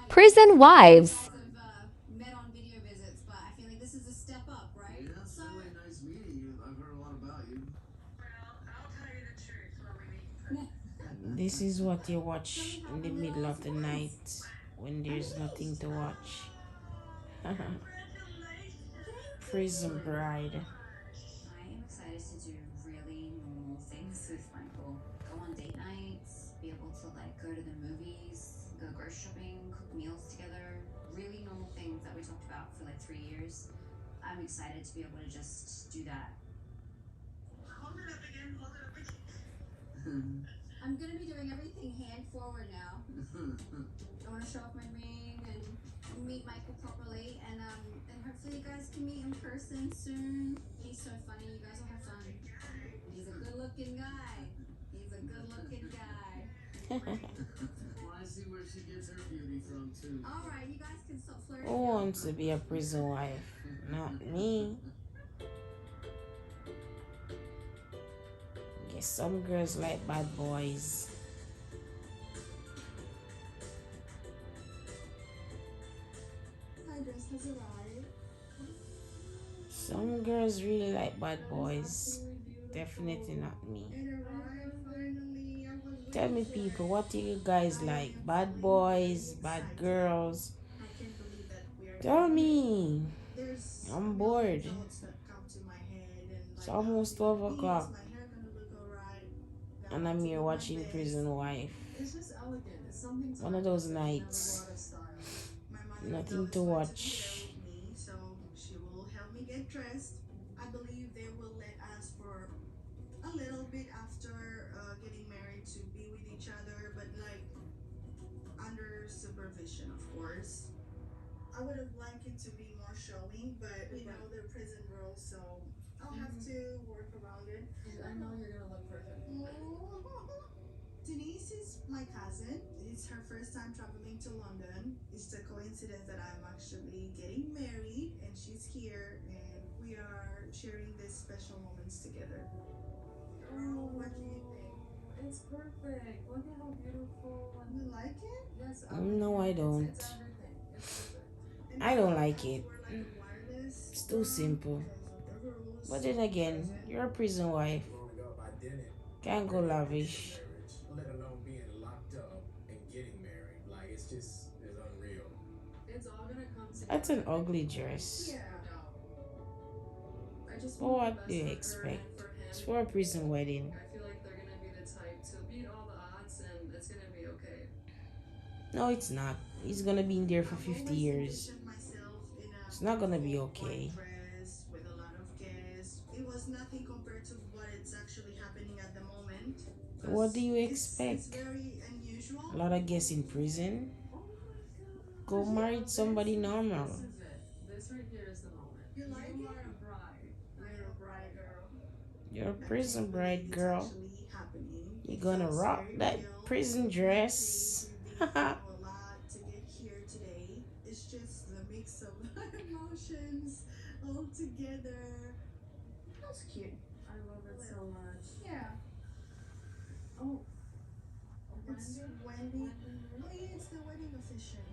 Prison Wives. Met on video visits, but I feel like this is a step up, right? Yeah, it's really nice meeting you. I've heard a lot about you. This is what you Tell me watch how in the the middle little of the was. night when I'm there's nothing engaged. to watch. Thank Prison you. Bride. I am excited to do really normal things with Michael. Go on date nights, be able to like go to the movies, go grocery shopping, cook meals together. Really normal things that we talked about for like 3 years. I'm excited to be able to just do that. I'm gonna be doing everything hand forward now. I want to show off my ring and meet Michael properly, and hopefully you guys can meet in person soon. He's so funny. You guys will have fun. He's a good-looking guy. He's a good-looking guy. Well, I see where she gets her beauty from, too. All right, you guys can stop Who flirting now. wants to be a prison wife? Not me. Yes, some girls like bad boys. My dress has arrived. Some girls really like bad That is boys. absolutely beautiful. Definitely not me. It arrived finally. I was Tell waiting me, for people, it. what do you guys I like? am Bad feeling very boys, bad excited. girls? I can't believe that we are Tell getting married. me. There's a I'm million bored. thoughts that come to my head, and It's like, how is almost it gonna 12 be? Is o'clock, my hair gonna look alright? Now I and have I'm to here do my watching best. Prison Wife. It's just elegant. It's something One of timeless those that can never go nights. out of style. My mother-in-law Nothing is to going to be there watch. with me, so she will help me get dressed. I believe they will let us for a little bit after getting married to be with each other, but like under supervision, of course. I would have liked it to be more showing, but you know they're prison rules, so I'll have to work around it. I know you're gonna look perfect. Denise is my cousin. It's her first time traveling to London. It's a coincidence that I'm actually getting married and she's here and we are sharing these special moments together. Girl, what do you think? It's perfect. Look at how beautiful. You like it? Yes, No, I don't. it's everything. It's perfect. And I now don't I like have to it. wear like a wireless It's too bra simple. because of the But rules then again, present. you're a prison wife. Growing up, I didn't Can't go already envision lavish. marriage, let alone being locked up and getting married. Like, it's unreal. It's all gonna come That's together an at the ugly right point. dress. Yeah. I just But want the what do best you for her and expect? for It's him. for a prison wedding. I feel like they're gonna be the type to beat all the odds and it's gonna be okay. No, it's not. He's gonna be in there for I've 50 always years. envisioned myself in a It's not gonna be beautiful white okay. dress with a lot of guests. It was nothing compared to what it's actually happening at the moment. What do Because you it's expect? very unusual. A lot of guests in prison? Oh my Go gosh. marry somebody normal. This is it. This right here is the moment. You like you are a bride. You're a bride girl. You're a I prison can't believe bride it's girl. actually happening. You're It gonna feels rock very that real. prison And I think dress. we've been through a lot to get here today. It's just the mix of emotions all together. That's cute. I love it so much. Yeah. Oh, it's Wendy. Oh yeah, it's the wedding officiant.